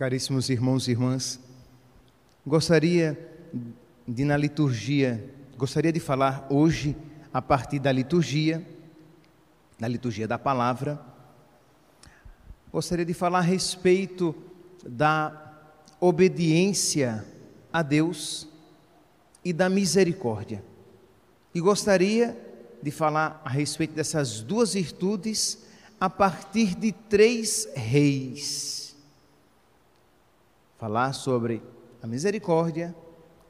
Caríssimos irmãos e irmãs, gostaria de falar hoje a partir da liturgia da palavra. Gostaria de falar a respeito da obediência a Deus e da misericórdia. E gostaria de falar a respeito dessas duas virtudes a partir de 3 reis. Falar sobre a misericórdia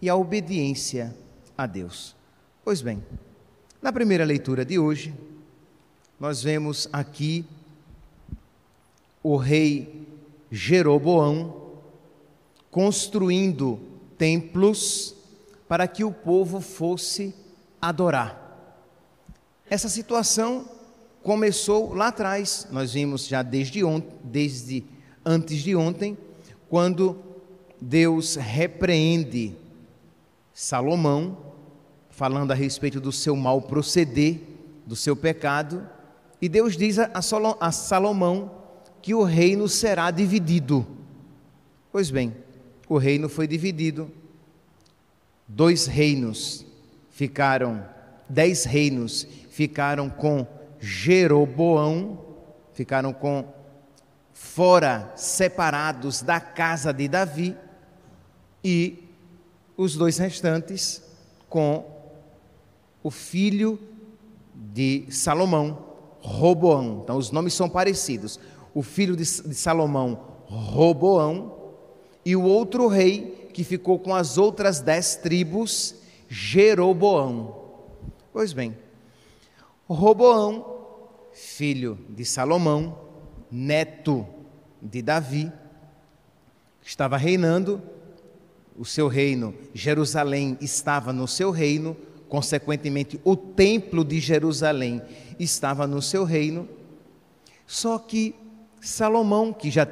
e a obediência a Deus. Pois bem, na primeira leitura de hoje, nós vemos aqui o rei Jeroboão construindo templos para que o povo fosse adorar. Essa situação começou lá atrás, nós vimos já desde antes de ontem, quando Deus repreende Salomão, falando a respeito do seu mau proceder, do seu pecado, e Deus diz a Salomão que o reino será dividido. Pois bem, o reino foi dividido, 10 reinos ficaram com Jeroboão, ficaram fora, separados da casa de Davi, e os 2 restantes com o filho de Salomão, Roboão. Então os nomes são parecidos, o filho de Salomão, Roboão, e o outro rei que ficou com as outras 10 tribos, Jeroboão. Pois bem, Roboão, filho de Salomão, neto de Davi, estava reinando, o seu reino, Jerusalém estava no seu reino, consequentemente o templo de Jerusalém estava no seu reino. Só que Salomão, que já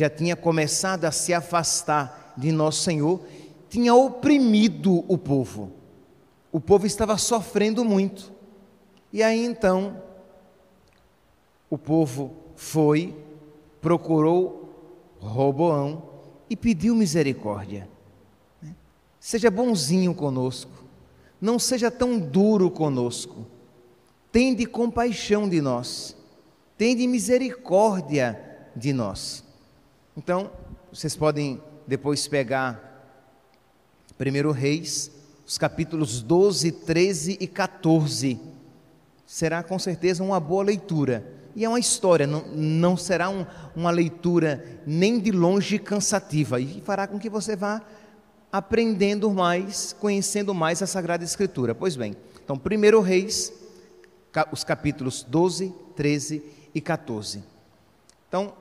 tinha começado a se afastar de Nosso Senhor, tinha oprimido o povo estava sofrendo muito, e aí então o povo procurou Roboão e pediu misericórdia. Seja bonzinho conosco, não seja tão duro conosco, tende compaixão de nós, tende misericórdia de nós. Então, vocês podem depois pegar 1 Reis, os capítulos 12, 13 e 14, será com certeza uma boa leitura. E é uma história, não será uma leitura nem de longe cansativa, e fará com que você vá aprendendo mais, conhecendo mais a Sagrada Escritura. Pois bem, então 1 Reis, os capítulos 12, 13 e 14. Então,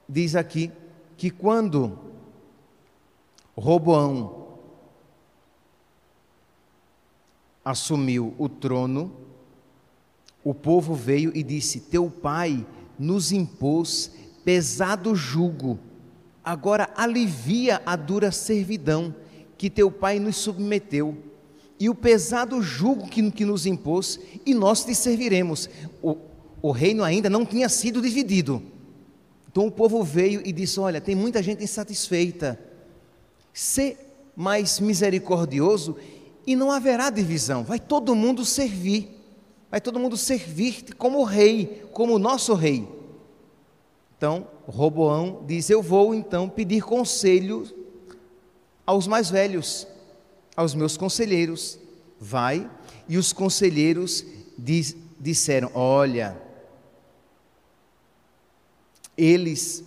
diz aqui que quando Roboão assumiu o trono, o povo veio e disse: teu pai nos impôs pesado jugo, agora alivia a dura servidão que teu pai nos submeteu, e o pesado jugo que nos impôs, e nós te serviremos. O reino ainda não tinha sido dividido, então o povo veio e disse: olha, tem muita gente insatisfeita, sê mais misericordioso e não haverá divisão, vai todo mundo servir-te como rei, como nosso rei. Então Roboão diz: eu vou então pedir conselho aos mais velhos, aos meus conselheiros. Vai, e os conselheiros disseram: olha, eles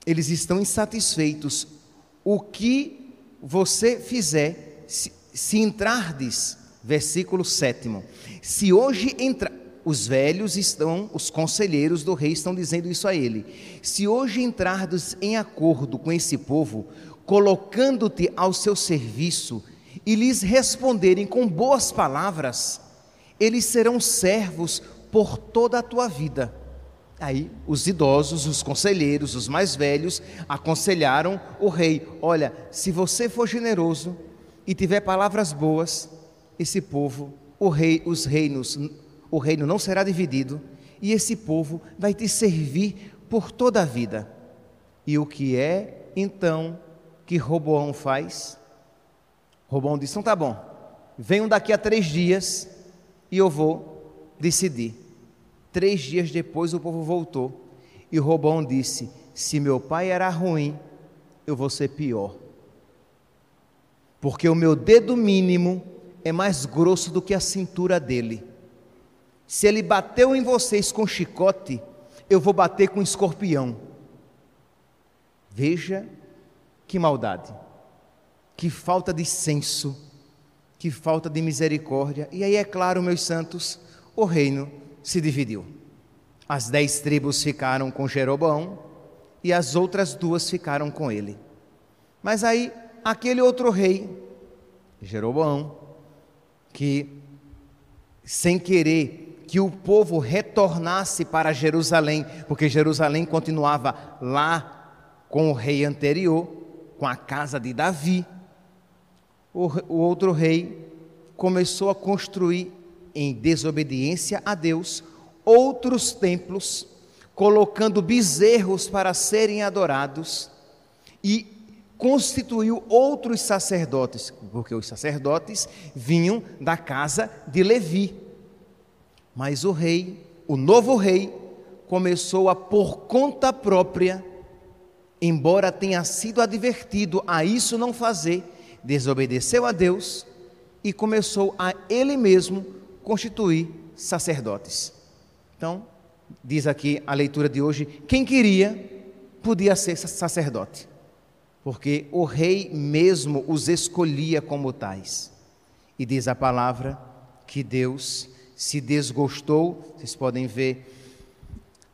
estão insatisfeitos, o que você fizer, se entrardes, versículo 7, se hoje entrar, os conselheiros do rei estão dizendo isso a ele: se hoje entrardes em acordo com esse povo, colocando-te ao seu serviço, e lhes responderem com boas palavras, eles serão servos por toda a tua vida. Aí os idosos, os conselheiros, os mais velhos, aconselharam o rei: olha, se você for generoso e tiver palavras boas, esse povo, o reino não será dividido, e esse povo vai te servir por toda a vida. E o que é, então, que Roboão faz? Roboão diz: então tá bom, venham daqui a 3 dias e eu vou decidir. 3 dias depois o povo voltou e Roboão disse: se meu pai era ruim, eu vou ser pior, porque o meu dedo mínimo é mais grosso do que a cintura dele. Se ele bateu em vocês com chicote, eu vou bater com escorpião. Veja que maldade, que falta de senso, que falta de misericórdia. E aí, é claro, meus santos, o reino se dividiu. As 10 tribos ficaram com Jeroboão e as outras 2 ficaram com ele. Mas aí, aquele outro rei, Jeroboão, que sem querer que o povo retornasse para Jerusalém, porque Jerusalém continuava lá com o rei anterior, com a casa de Davi, o outro rei começou a construir, em desobediência a Deus, outros templos, colocando bezerros para serem adorados, e constituiu outros sacerdotes, porque os sacerdotes vinham da casa de Levi. Mas o rei, o novo rei, começou a, por conta própria, embora tenha sido advertido a isso não fazer, desobedeceu a Deus e começou a ele mesmo constituir sacerdotes. Então, diz aqui a leitura de hoje, quem queria podia ser sacerdote, porque o rei mesmo os escolhia como tais. E diz a palavra que Deus se desgostou, vocês podem ver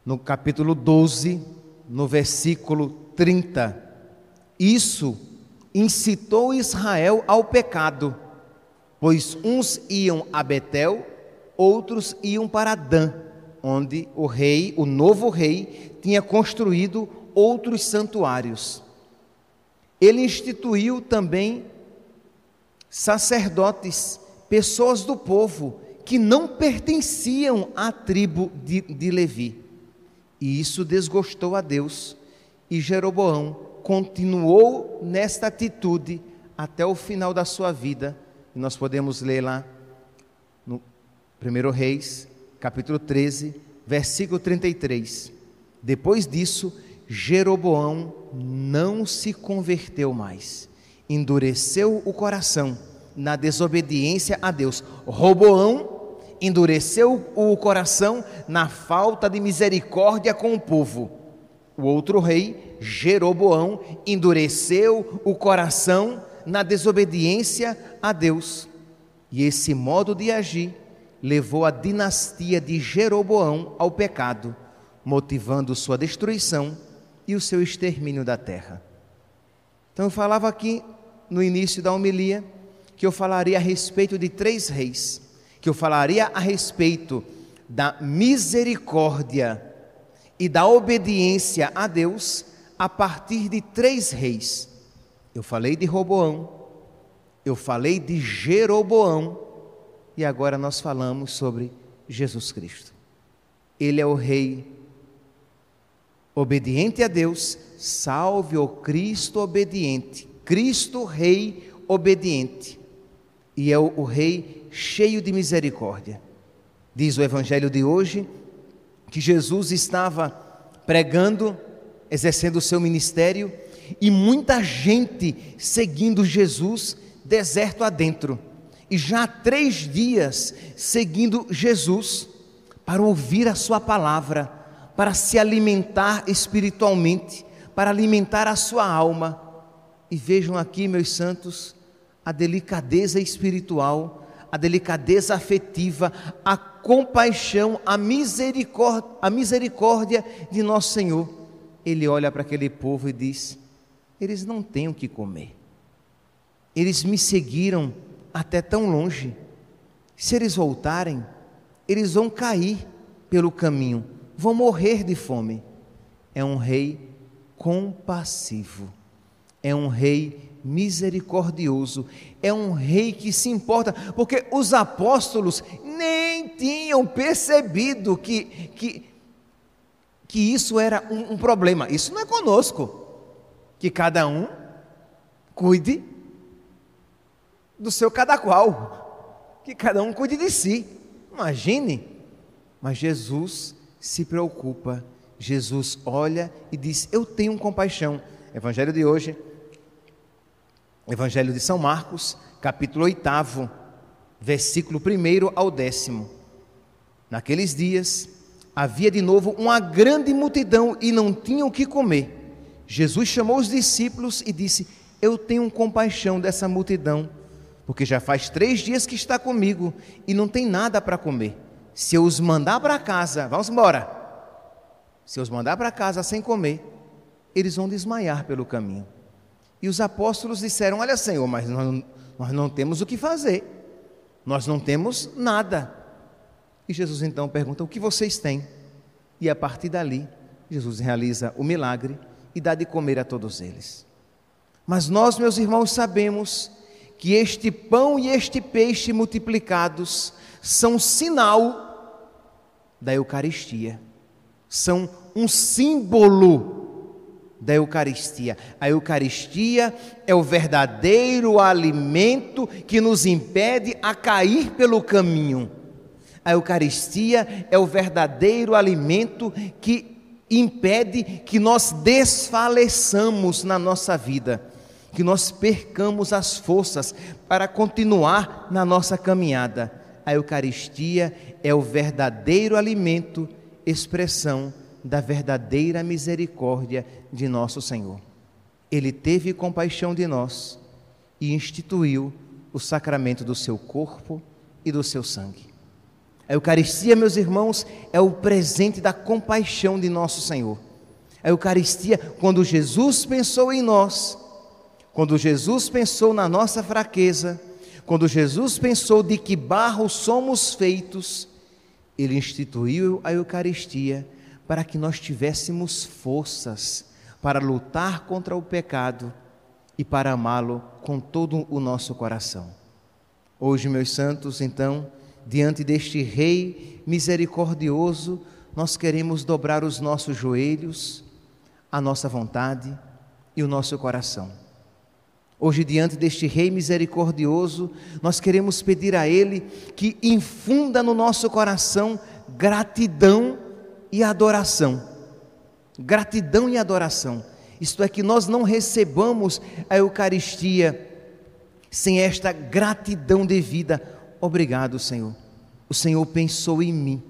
no capítulo 12, no versículo 30, isso incitou Israel ao pecado, pois uns iam a Betel, outros iam para Dan, onde o rei, o novo rei, tinha construído outros santuários. Ele instituiu também sacerdotes, pessoas do povo, que não pertenciam à tribo de Levi. E isso desgostou a Deus, e Jeroboão continuou nesta atitude até o final da sua vida. E nós podemos ler lá no 1 Reis, capítulo 13, versículo 33. Depois disso, Jeroboão não se converteu mais, endureceu o coração na desobediência a Deus. Roboão endureceu o coração na falta de misericórdia com o povo. O outro rei, Jeroboão, endureceu o coração na desobediência a Deus. E esse modo de agir levou a dinastia de Jeroboão ao pecado, motivando sua destruição e o seu extermínio da terra. Então eu falava aqui no início da homilia que eu falaria a respeito de 3 reis, que eu falaria a respeito da misericórdia e da obediência a Deus a partir de 3 reis. Eu falei de Roboão, eu falei de Jeroboão e agora nós falamos sobre Jesus Cristo. Ele é o rei obediente a Deus, salve o Cristo obediente, Cristo rei obediente, e é o rei cheio de misericórdia. Diz o evangelho de hoje que Jesus estava pregando, exercendo o seu ministério, e muita gente seguindo Jesus deserto adentro, e já há 3 dias seguindo Jesus para ouvir a sua palavra, para se alimentar espiritualmente, para alimentar a sua alma. E vejam aqui, meus santos, a delicadeza espiritual, a delicadeza afetiva, a compaixão, a misericórdia de nosso Senhor. Ele olha para aquele povo e diz: eles não têm o que comer, eles me seguiram até tão longe, se eles voltarem, eles vão cair pelo caminho, vão morrer de fome. É um rei compassivo, é um rei misericordioso, é um rei que se importa, porque os apóstolos nem tinham percebido que isso era um problema. Isso não é conosco. que cada um cuide do seu cada qual, que cada um cuide de si. Imagine, mas Jesus se preocupa, Jesus olha e diz: eu tenho compaixão. Evangelho de hoje, Evangelho de São Marcos, capítulo 8, versículo 1 ao 10. Naqueles dias havia de novo uma grande multidão e não tinham o que comer. Jesus chamou os discípulos e disse: eu tenho compaixão dessa multidão, porque já faz 3 dias que está comigo e não tem nada para comer. Se eu os mandar para casa, vamos embora, se eu os mandar para casa sem comer, eles vão desmaiar pelo caminho. E os apóstolos disseram: olha, Senhor, mas nós não temos o que fazer, nós não temos nada. E Jesus então pergunta: o que vocês têm? E a partir dali, Jesus realiza o milagre e dá de comer a todos eles. Mas nós, meus irmãos, sabemos que este pão e este peixe multiplicados são sinal da Eucaristia, são um símbolo da Eucaristia. A Eucaristia é o verdadeiro alimento que nos impede a cair pelo caminho. A Eucaristia é o verdadeiro alimento que impede que nós desfaleçamos na nossa vida, que nós percamos as forças para continuar na nossa caminhada. A Eucaristia é o verdadeiro alimento, expressão da verdadeira misericórdia de nosso Senhor. Ele teve compaixão de nós e instituiu o sacramento do seu corpo e do seu sangue. A Eucaristia, meus irmãos, é o presente da compaixão de nosso Senhor. A Eucaristia, quando Jesus pensou em nós, quando Jesus pensou na nossa fraqueza, quando Jesus pensou de que barro somos feitos, Ele instituiu a Eucaristia para que nós tivéssemos forças para lutar contra o pecado e para amá-lo com todo o nosso coração. Hoje, meus santos, então, diante deste Rei misericordioso, nós queremos dobrar os nossos joelhos, a nossa vontade e o nosso coração. Hoje, diante deste Rei misericordioso, nós queremos pedir a Ele que infunda no nosso coração gratidão e adoração. Gratidão e adoração. Isto é, que nós não recebamos a Eucaristia sem esta gratidão devida. Obrigado, Senhor. O Senhor pensou em mim.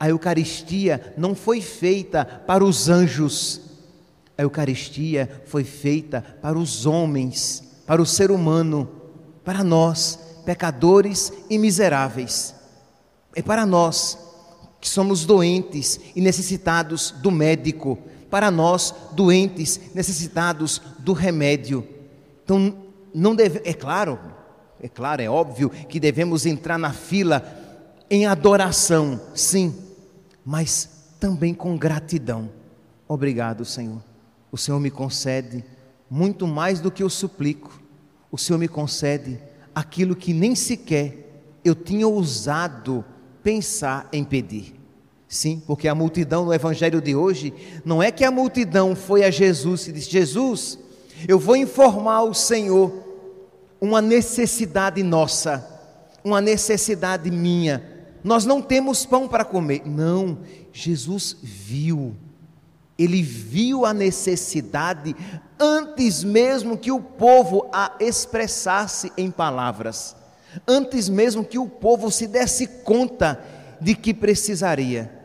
A Eucaristia não foi feita para os anjos. A Eucaristia foi feita para os homens, para o ser humano, para nós, pecadores e miseráveis. É para nós, que somos doentes e necessitados do médico, para nós, doentes, necessitados do remédio. Então, não deve, é claro, é óbvio que devemos entrar na fila em adoração, sim, mas também com gratidão. Obrigado, Senhor. O Senhor me concede muito mais do que eu suplico. O Senhor me concede aquilo que nem sequer eu tinha ousado pensar em pedir. Sim, porque a multidão no Evangelho de hoje, não é que a multidão foi a Jesus e disse: Jesus, eu vou informar ao Senhor uma necessidade nossa, uma necessidade minha. Nós não temos pão para comer. Não, Jesus viu. Ele viu a necessidade antes mesmo que o povo a expressasse em palavras, antes mesmo que o povo se desse conta de que precisaria.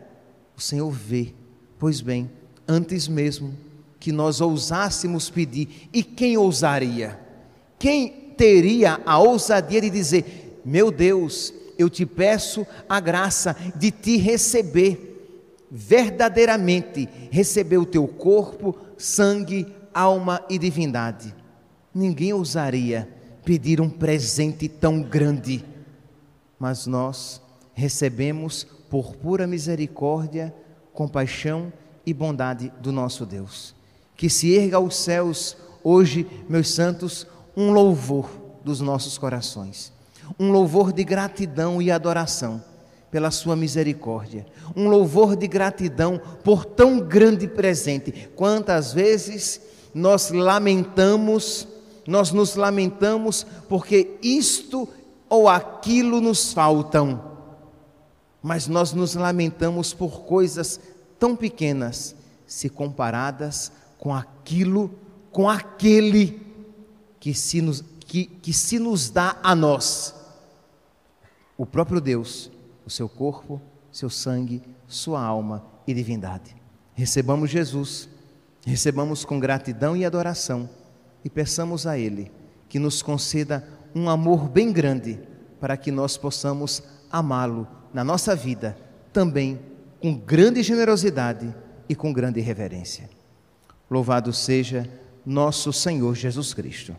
O Senhor vê, pois bem, antes mesmo que nós ousássemos pedir. E quem ousaria? Quem teria a ousadia de dizer: meu Deus, eu te peço a graça de te receber, verdadeiramente receber o teu corpo, sangue, alma e divindade. Ninguém ousaria pedir um presente tão grande, mas nós recebemos por pura misericórdia, compaixão e bondade do nosso Deus. Que se erga aos céus hoje, meus santos, um louvor dos nossos corações, um louvor de gratidão e adoração, pela sua misericórdia, um louvor de gratidão por tão grande presente. Quantas vezes nós nos lamentamos porque isto ou aquilo nos faltam, mas nós nos lamentamos por coisas tão pequenas, se comparadas com aquele que se nos dá a nós, o próprio Deus, o seu corpo, seu sangue, sua alma e divindade. Recebamos Jesus, recebamos com gratidão e adoração e peçamos a Ele que nos conceda um amor bem grande para que nós possamos amá-lo na nossa vida também com grande generosidade e com grande reverência. Louvado seja nosso Senhor Jesus Cristo.